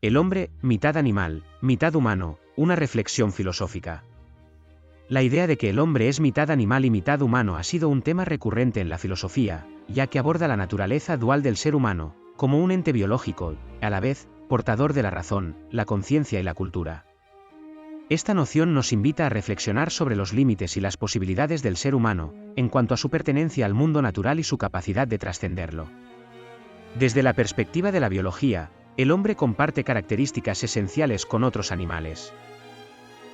El hombre, mitad animal, mitad humano, una reflexión filosófica. La idea de que el hombre es mitad animal y mitad humano ha sido un tema recurrente en la filosofía, ya que aborda la naturaleza dual del ser humano, como un ente biológico, a la vez, portador de la razón, la conciencia y la cultura. Esta noción nos invita a reflexionar sobre los límites y las posibilidades del ser humano, en cuanto a su pertenencia al mundo natural y su capacidad de trascenderlo. Desde la perspectiva de la biología, el hombre comparte características esenciales con otros animales.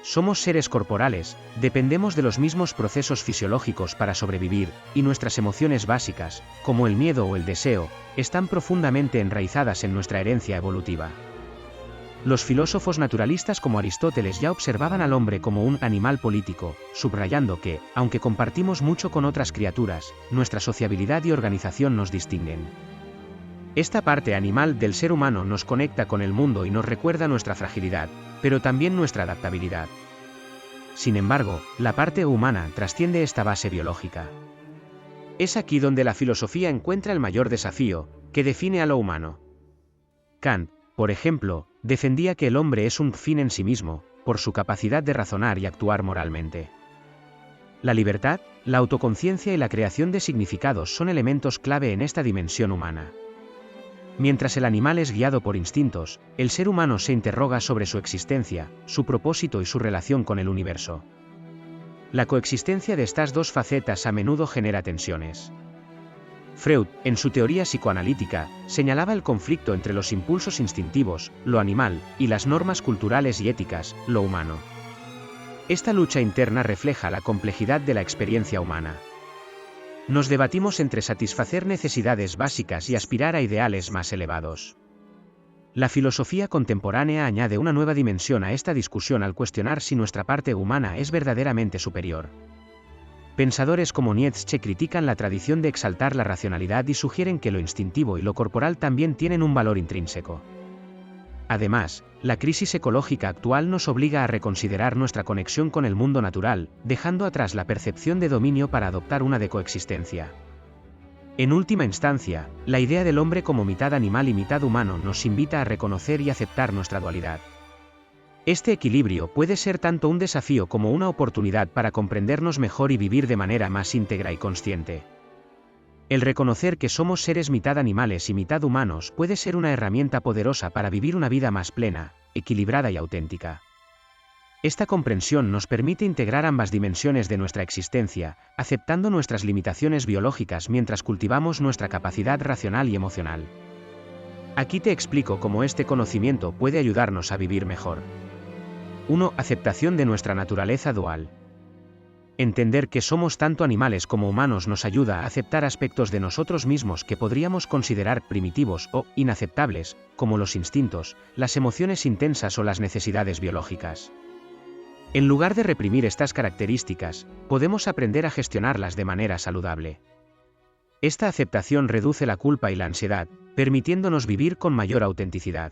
Somos seres corporales, dependemos de los mismos procesos fisiológicos para sobrevivir, y nuestras emociones básicas, como el miedo o el deseo, están profundamente enraizadas en nuestra herencia evolutiva. Los filósofos naturalistas como Aristóteles ya observaban al hombre como un animal político, subrayando que, aunque compartimos mucho con otras criaturas, nuestra sociabilidad y organización nos distinguen. Esta parte animal del ser humano nos conecta con el mundo y nos recuerda nuestra fragilidad, pero también nuestra adaptabilidad. Sin embargo, la parte humana trasciende esta base biológica. Es aquí donde la filosofía encuentra el mayor desafío, que define a lo humano. Kant, por ejemplo, defendía que el hombre es un fin en sí mismo, por su capacidad de razonar y actuar moralmente. La libertad, la autoconciencia y la creación de significados son elementos clave en esta dimensión humana. Mientras el animal es guiado por instintos, el ser humano se interroga sobre su existencia, su propósito y su relación con el universo. La coexistencia de estas dos facetas a menudo genera tensiones. Freud, en su teoría psicoanalítica, señalaba el conflicto entre los impulsos instintivos, lo animal, y las normas culturales y éticas, lo humano. Esta lucha interna refleja la complejidad de la experiencia humana. Nos debatimos entre satisfacer necesidades básicas y aspirar a ideales más elevados. La filosofía contemporánea añade una nueva dimensión a esta discusión al cuestionar si nuestra parte humana es verdaderamente superior. Pensadores como Nietzsche critican la tradición de exaltar la racionalidad y sugieren que lo instintivo y lo corporal también tienen un valor intrínseco. Además, la crisis ecológica actual nos obliga a reconsiderar nuestra conexión con el mundo natural, dejando atrás la percepción de dominio para adoptar una de coexistencia. En última instancia, la idea del hombre como mitad animal y mitad humano nos invita a reconocer y aceptar nuestra dualidad. Este equilibrio puede ser tanto un desafío como una oportunidad para comprendernos mejor y vivir de manera más íntegra y consciente. El reconocer que somos seres mitad animales y mitad humanos puede ser una herramienta poderosa para vivir una vida más plena, equilibrada y auténtica. Esta comprensión nos permite integrar ambas dimensiones de nuestra existencia, aceptando nuestras limitaciones biológicas mientras cultivamos nuestra capacidad racional y emocional. Aquí te explico cómo este conocimiento puede ayudarnos a vivir mejor. 1. Aceptación de nuestra naturaleza dual. Entender que somos tanto animales como humanos nos ayuda a aceptar aspectos de nosotros mismos que podríamos considerar primitivos o inaceptables, como los instintos, las emociones intensas o las necesidades biológicas. En lugar de reprimir estas características, podemos aprender a gestionarlas de manera saludable. Esta aceptación reduce la culpa y la ansiedad, permitiéndonos vivir con mayor autenticidad.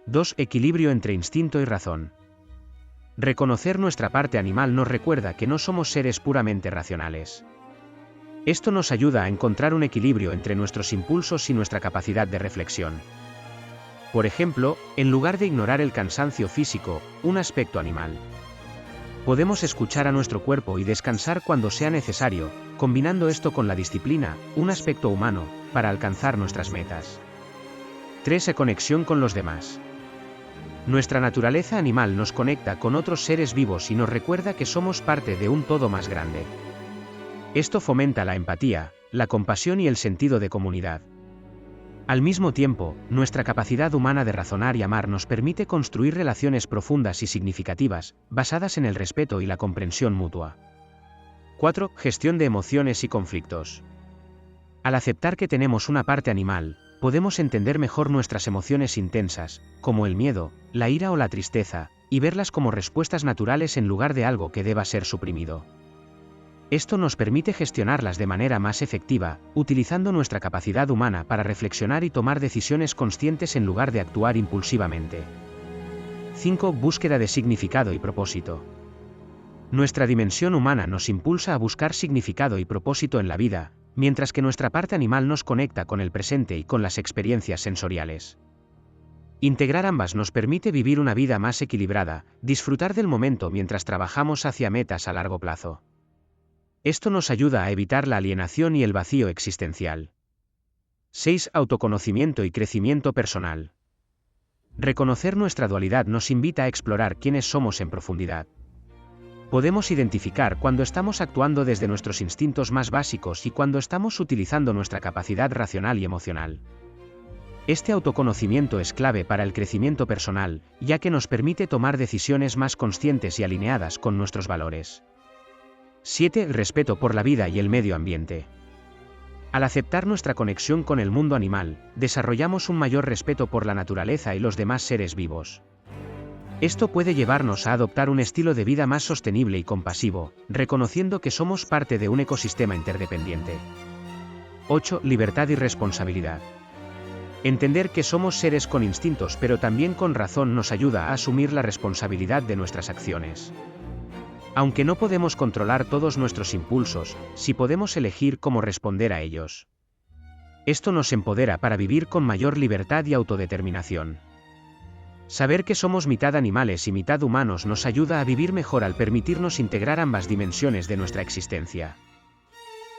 2. Equilibrio entre instinto y razón. Reconocer nuestra parte animal nos recuerda que no somos seres puramente racionales. Esto nos ayuda a encontrar un equilibrio entre nuestros impulsos y nuestra capacidad de reflexión. Por ejemplo, en lugar de ignorar el cansancio físico, un aspecto animal. Podemos escuchar a nuestro cuerpo y descansar cuando sea necesario, combinando esto con la disciplina, un aspecto humano, para alcanzar nuestras metas. 3. Conexión con los demás. Nuestra naturaleza animal nos conecta con otros seres vivos y nos recuerda que somos parte de un todo más grande. Esto fomenta la empatía, la compasión y el sentido de comunidad. Al mismo tiempo, nuestra capacidad humana de razonar y amar nos permite construir relaciones profundas y significativas, basadas en el respeto y la comprensión mutua. 4. Gestión de emociones y conflictos. Al aceptar que tenemos una parte animal, podemos entender mejor nuestras emociones intensas, como el miedo, la ira o la tristeza, y verlas como respuestas naturales en lugar de algo que deba ser suprimido. Esto nos permite gestionarlas de manera más efectiva, utilizando nuestra capacidad humana para reflexionar y tomar decisiones conscientes en lugar de actuar impulsivamente. 5. Búsqueda de significado y propósito. Nuestra dimensión humana nos impulsa a buscar significado y propósito en la vida, mientras que nuestra parte animal nos conecta con el presente y con las experiencias sensoriales. Integrar ambas nos permite vivir una vida más equilibrada, disfrutar del momento mientras trabajamos hacia metas a largo plazo. Esto nos ayuda a evitar la alienación y el vacío existencial. 6. Autoconocimiento y crecimiento personal. Reconocer nuestra dualidad nos invita a explorar quiénes somos en profundidad. Podemos identificar cuando estamos actuando desde nuestros instintos más básicos y cuando estamos utilizando nuestra capacidad racional y emocional. Este autoconocimiento es clave para el crecimiento personal, ya que nos permite tomar decisiones más conscientes y alineadas con nuestros valores. 7. Respeto por la vida y el medio ambiente. Al aceptar nuestra conexión con el mundo animal, desarrollamos un mayor respeto por la naturaleza y los demás seres vivos. Esto puede llevarnos a adoptar un estilo de vida más sostenible y compasivo, reconociendo que somos parte de un ecosistema interdependiente. 8. Libertad y responsabilidad. Entender que somos seres con instintos pero también con razón nos ayuda a asumir la responsabilidad de nuestras acciones. Aunque no podemos controlar todos nuestros impulsos, sí podemos elegir cómo responder a ellos. Esto nos empodera para vivir con mayor libertad y autodeterminación. Saber que somos mitad animales y mitad humanos nos ayuda a vivir mejor al permitirnos integrar ambas dimensiones de nuestra existencia.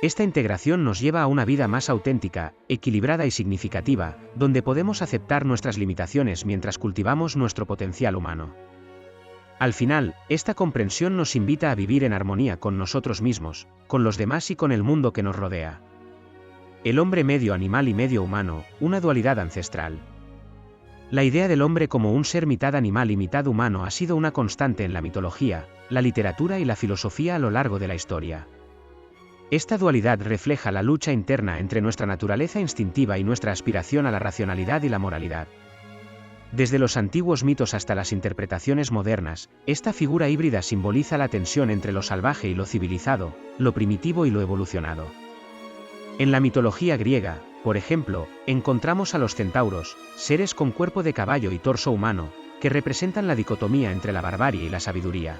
Esta integración nos lleva a una vida más auténtica, equilibrada y significativa, donde podemos aceptar nuestras limitaciones mientras cultivamos nuestro potencial humano. Al final, esta comprensión nos invita a vivir en armonía con nosotros mismos, con los demás y con el mundo que nos rodea. El hombre medio animal y medio humano, una dualidad ancestral. La idea del hombre como un ser mitad animal y mitad humano ha sido una constante en la mitología, la literatura y la filosofía a lo largo de la historia. Esta dualidad refleja la lucha interna entre nuestra naturaleza instintiva y nuestra aspiración a la racionalidad y la moralidad. Desde los antiguos mitos hasta las interpretaciones modernas, esta figura híbrida simboliza la tensión entre lo salvaje y lo civilizado, lo primitivo y lo evolucionado. En la mitología griega, por ejemplo, encontramos a los centauros, seres con cuerpo de caballo y torso humano, que representan la dicotomía entre la barbarie y la sabiduría.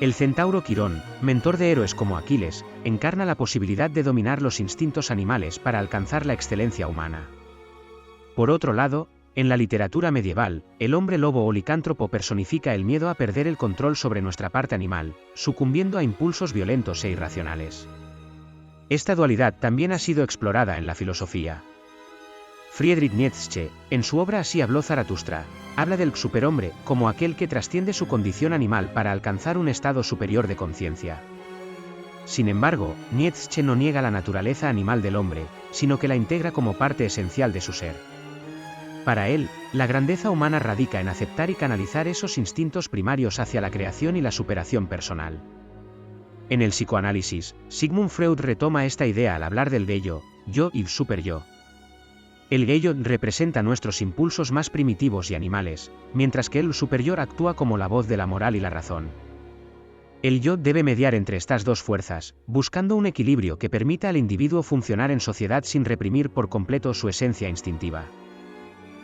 El centauro Quirón, mentor de héroes como Aquiles, encarna la posibilidad de dominar los instintos animales para alcanzar la excelencia humana. Por otro lado, en la literatura medieval, el hombre lobo o licántropo personifica el miedo a perder el control sobre nuestra parte animal, sucumbiendo a impulsos violentos e irracionales. Esta dualidad también ha sido explorada en la filosofía. Friedrich Nietzsche, en su obra Así habló Zaratustra, habla del superhombre como aquel que trasciende su condición animal para alcanzar un estado superior de conciencia. Sin embargo, Nietzsche no niega la naturaleza animal del hombre, sino que la integra como parte esencial de su ser. Para él, la grandeza humana radica en aceptar y canalizar esos instintos primarios hacia la creación y la superación personal. En el psicoanálisis, Sigmund Freud retoma esta idea al hablar del yo, yo y superyo. El yo representa nuestros impulsos más primitivos y animales, mientras que el superyo actúa como la voz de la moral y la razón. El yo debe mediar entre estas dos fuerzas, buscando un equilibrio que permita al individuo funcionar en sociedad sin reprimir por completo su esencia instintiva.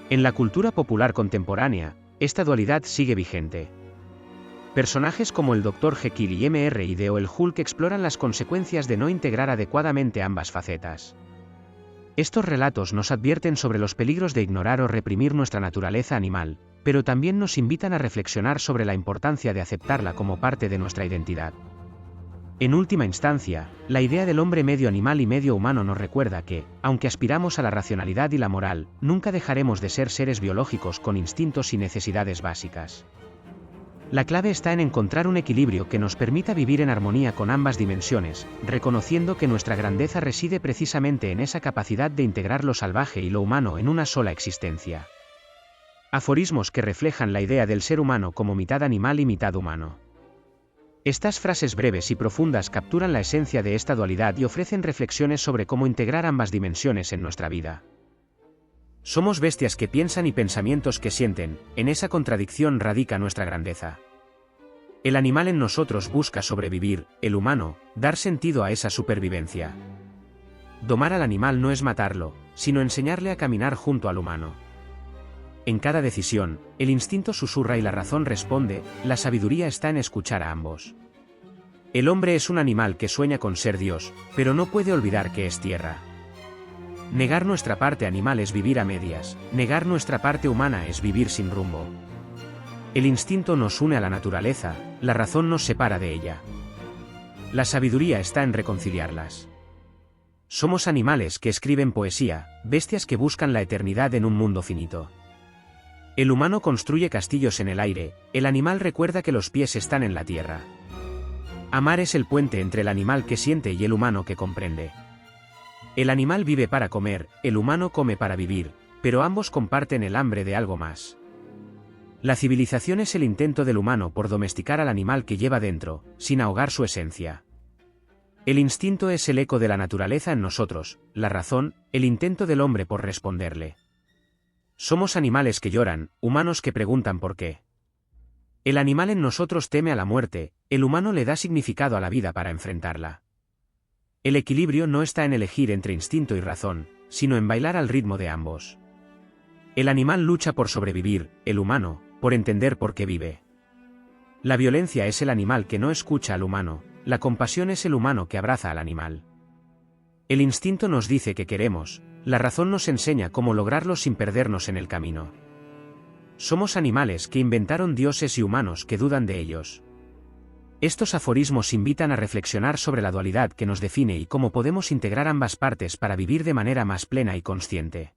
En la cultura popular contemporánea, esta dualidad sigue vigente. Personajes como el Dr. Jekyll y Mr. Hyde o el Hulk exploran las consecuencias de no integrar adecuadamente ambas facetas. Estos relatos nos advierten sobre los peligros de ignorar o reprimir nuestra naturaleza animal, pero también nos invitan a reflexionar sobre la importancia de aceptarla como parte de nuestra identidad. En última instancia, la idea del hombre medio animal y medio humano nos recuerda que, aunque aspiramos a la racionalidad y la moral, nunca dejaremos de ser seres biológicos con instintos y necesidades básicas. La clave está en encontrar un equilibrio que nos permita vivir en armonía con ambas dimensiones, reconociendo que nuestra grandeza reside precisamente en esa capacidad de integrar lo salvaje y lo humano en una sola existencia. Aforismos que reflejan la idea del ser humano como mitad animal y mitad humano. Estas frases breves y profundas capturan la esencia de esta dualidad y ofrecen reflexiones sobre cómo integrar ambas dimensiones en nuestra vida. Somos bestias que piensan y pensamientos que sienten, en esa contradicción radica nuestra grandeza. El animal en nosotros busca sobrevivir, el humano, dar sentido a esa supervivencia. Domar al animal no es matarlo, sino enseñarle a caminar junto al humano. En cada decisión, el instinto susurra y la razón responde, la sabiduría está en escuchar a ambos. El hombre es un animal que sueña con ser Dios, pero no puede olvidar que es tierra. Negar nuestra parte animal es vivir a medias, negar nuestra parte humana es vivir sin rumbo. El instinto nos une a la naturaleza, la razón nos separa de ella. La sabiduría está en reconciliarlas. Somos animales que escriben poesía, bestias que buscan la eternidad en un mundo finito. El humano construye castillos en el aire, el animal recuerda que los pies están en la tierra. Amar es el puente entre el animal que siente y el humano que comprende. El animal vive para comer, el humano come para vivir, pero ambos comparten el hambre de algo más. La civilización es el intento del humano por domesticar al animal que lleva dentro, sin ahogar su esencia. El instinto es el eco de la naturaleza en nosotros, la razón, el intento del hombre por responderle. Somos animales que lloran, humanos que preguntan por qué. El animal en nosotros teme a la muerte, el humano le da significado a la vida para enfrentarla. El equilibrio no está en elegir entre instinto y razón, sino en bailar al ritmo de ambos. El animal lucha por sobrevivir, el humano, por entender por qué vive. La violencia es el animal que no escucha al humano, la compasión es el humano que abraza al animal. El instinto nos dice que queremos, la razón nos enseña cómo lograrlo sin perdernos en el camino. Somos animales que inventaron dioses y humanos que dudan de ellos. Estos aforismos invitan a reflexionar sobre la dualidad que nos define y cómo podemos integrar ambas partes para vivir de manera más plena y consciente.